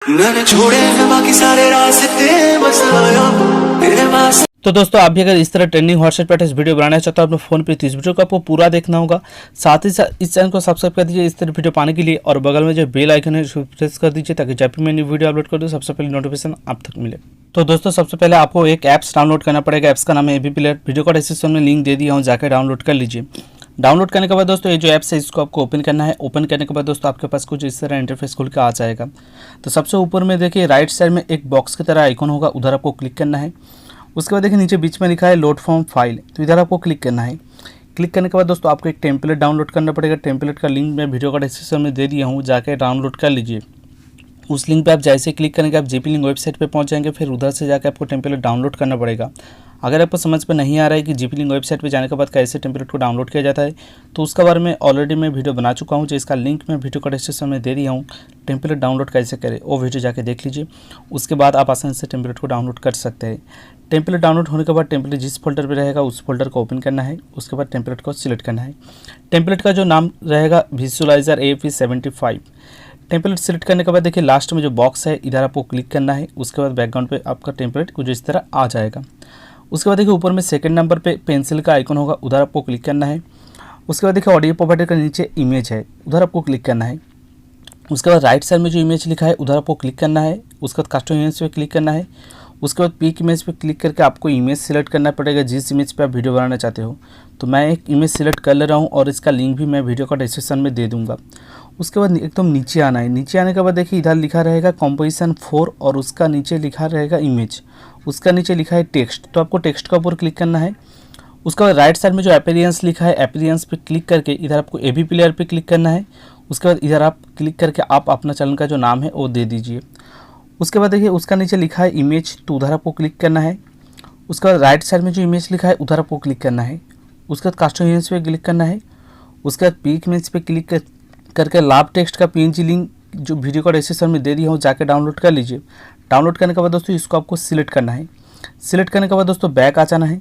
मैंने छोड़े हैं बाकी सारे रास्ते बस आया तेरे पास। तो दोस्तों आप भी अगर इस तरह ट्रेंडिंग व्हाट्सएप पे वीडियो बनाना चाहते हो अपने फोन पे, तो इस वीडियो को आपको पूरा देखना होगा। साथ ही साथ इस चैनल को सब्सक्राइब कर दीजिए इस तरह वीडियो पाने के लिए, और बगल में जो बेल आइकन है उसको प्रेस कर दीजिए ताकि जब भी मैं न्यू वीडियो अपलोड कर दूँ सबसे पहले नोटिफिकेशन आप तक मिले। तो दोस्तों सबसे पहले आपको एक ऐप्स डाउनलोड करना पड़ेगा। ऐप्स का नाम है एवी प्लेयर। वीडियो का डिस्क्रिप्शन में लिंक दे दिया हूँ, जाकर डाउनलोड कर लीजिए। डाउनलोड करने के बाद दोस्तों ये जो ऐप्स है इसको आपको ओपन करना है। ओपन करने के बाद दोस्तों आपके पास कुछ इस तरह इंटरफेस खुल के आ जाएगा। तो सबसे ऊपर में देखिए राइट साइड में एक बॉक्स की तरह आइकन होगा, उधर आपको क्लिक करना है। उसके बाद देखिए नीचे बीच में लिखा है लोड फ्रॉम फाइल, तो इधर आपको क्लिक करना है। क्लिक करने के बाद दोस्तों आपको एक टेम्पलेट डाउनलोड करना पड़ेगा। टेम्पलेट का लिंक मैं वीडियो का डिस्क्रिप्शन में दे दिया हूँ, जाकर डाउनलोड कर लीजिए। उस लिंक पे आप जैसे क्लिक करेंगे आप जीपी लिंक वेबसाइट पे पहुंच जाएंगे, फिर उधर से जाकर आपको टेम्पलेट डाउनलोड करना पड़ेगा। अगर आपको समझ में नहीं आ रहा है कि जीपी लिंक वेबसाइट पे जाने के बाद कैसे टेम्पलेट को डाउनलोड किया जाता है, तो उसका बारे में ऑलरेडी मैं वीडियो बना चुका हूँ, जिसका लिंक मैं वीडियो का डिस्क्रिप्शन में दे दिया हूँ। टेम्पलेट डाउनलोड कैसे करें वो वीडियो जाके देख लीजिए। उसके बाद आप आसानी से टेम्पलेट को डाउनलोड कर सकते हैं। टेम्पलेट डाउनलोड होने के बाद टेम्पलेट जिस फोल्डर पे रहेगा उस फोल्डर को ओपन करना है। उसके बाद टेम्पलेट को सिलेक्ट करना है। टेम्पलेट का जो नाम रहेगा विजुअलाइजर AV75। टेम्पलेट सिलेक्ट करने के बाद देखिए लास्ट में जो बॉक्स है इधर आपको क्लिक करना है। उसके बाद बैकग्राउंड पे आपका टेम्पलेट कुछ इस तरह आ जाएगा। उसके बाद देखिए ऊपर में सेकंड नंबर पे पेंसिल का आइकन होगा, उधर आपको क्लिक करना है। उसके बाद देखिए ऑडियो प्रोवाइडर के नीचे इमेज है, उधर आपको क्लिक करना है। उसके बाद राइट साइड में जो इमेज लिखा है उधर आपको क्लिक करना है। उसके बाद कस्टम इमेज पे क्लिक करना है। उसके बाद पिक इमेज पे क्लिक करके आपको इमेज सेलेक्ट करना पड़ेगा जिस इमेज पे आप वीडियो बनाना चाहते हो। तो मैं एक इमेज सेलेक्ट कर ले रहा हूँ और इसका लिंक भी मैं वीडियो का डिस्क्रिप्शन में दे दूँगा। उसके बाद एकदम नीचे आना है। नीचे आने के बाद देखिए इधर लिखा रहेगा कंपोजिशन 4 और उसका नीचे लिखा रहेगा इमेज, उसका नीचे लिखा है टेक्स्ट। तो आपको टेक्स्ट का ऊपर क्लिक करना है। उसके बाद राइट साइड में जो अपीयरेंस लिखा है अपीयरेंस पे क्लिक करके इधर आपको एवी प्लेयर पे क्लिक करना है। उसके बाद इधर आप क्लिक करके आप अपना चैनल का जो नाम है वो दे दीजिए। उसके बाद देखिए उसका नीचे लिखा है इमेज, तो उधर आपको क्लिक करना है। उसके बाद राइट साइड में जो इमेज लिखा है उधर आपको क्लिक करना है। उसके बाद कस्टम इमेज पे क्लिक करना है। उसके बाद पिक इमेज पे क्लिक करके लाभ टेक्स्ट का PNG लिंक जो वीडियो का डिस्क्रिप्शन में दे दिया हूँ जाके डाउनलोड कर लीजिए। डाउनलोड करने के बाद दोस्तों इसको आपको सिलेक्ट करना है। सिलेक्ट करने के बाद दोस्तों बैक आ जाना है।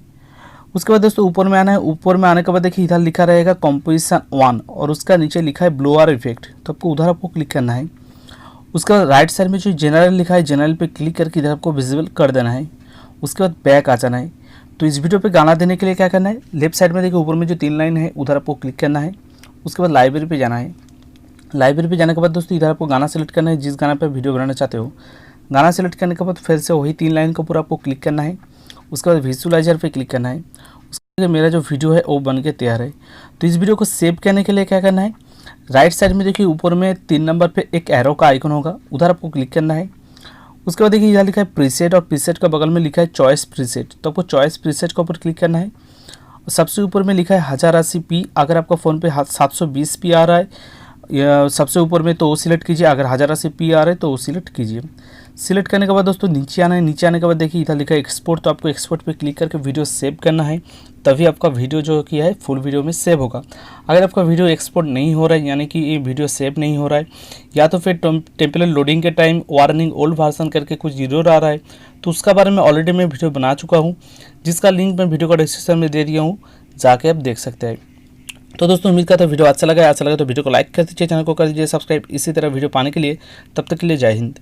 उसके बाद दोस्तों ऊपर में आना है। ऊपर में आने के बाद देखिए इधर लिखा रहेगा कंपोजिशन 1 और उसका नीचे लिखा है ब्लोअर इफेक्ट, तो आपको उधर आपको क्लिक करना है। उसके बाद राइट साइड में जो जनरल लिखा है जनरल पे क्लिक करके इधर आपको विजिबल कर देना है। उसके बाद बैक आ जाना है। तो इस वीडियो पे गाना देने के लिए क्या करना है, लेफ्ट साइड में देखिए ऊपर में जो 3 लाइन है उधर आपको क्लिक करना है। उसके बाद लाइब्रेरी पे जाना है। लाइब्रेरी पे जाने के बाद दोस्तों इधर आपको गाना सेलेक्ट करना है जिस गाना पे वीडियो बनाना चाहते हो। गाना सेलेक्ट करने के बाद फिर से वही 3 लाइन के ऊपर आपको क्लिक करना है। उसके बाद विजुअलाइजर पे क्लिक करना है। उसके बाद मेरा जो वीडियो है वो बन के तैयार है। तो इस वीडियो को सेव करने के लिए क्या करना है, राइट साइड में देखिए ऊपर में 3 नंबर पे एक एरो का आइकन होगा, उधर आपको क्लिक करना है। उसके बाद देखिए इधर लिखा है प्रीसेट और प्रीसेट का बगल में लिखा है चॉइस प्रीसेट, तो आपको चॉइस प्रीसेट के ऊपर क्लिक करना है। सबसे ऊपर में लिखा है 1080p, अगर आपका फ़ोन पे 720p आ रहा है या सबसे ऊपर में तो वो सिलेक्ट कीजिए, अगर 1080p आ रहा है तो वो सिलेक्ट कीजिए। सिलेक्ट करने के बाद दोस्तों नीचे आना है। नीचे आने के बाद देखिए इधर लिखा है एक्सपोर्ट, तो आपको एक्सपोर्ट पे क्लिक करके वीडियो सेव करना है, तभी आपका वीडियो जो किया है फुल वीडियो में सेव होगा। अगर आपका वीडियो एक्सपोर्ट नहीं हो रहा है यानी कि ये वीडियो सेव नहीं हो रहा है, या तो फिर टेम्पलेट लोडिंग के टाइम वार्निंग ओल्ड वर्जन करके कुछ एरर आ रहा है, तो उसका बारे में ऑलरेडी मैं वीडियो बना चुका हूँ, जिसका लिंक मैं वीडियो का डिस्क्रिप्शन में दे दिया हूँ, जाके आप देख सकते हैं। तो दोस्तों उम्मीद करता हूँ वीडियो अच्छा लगा तो वीडियो को लाइक कर दीजिए, चैनल को कर दीजिए सब्सक्राइब इसी तरह वीडियो पाने के लिए। तब तक के लिए जय हिंद।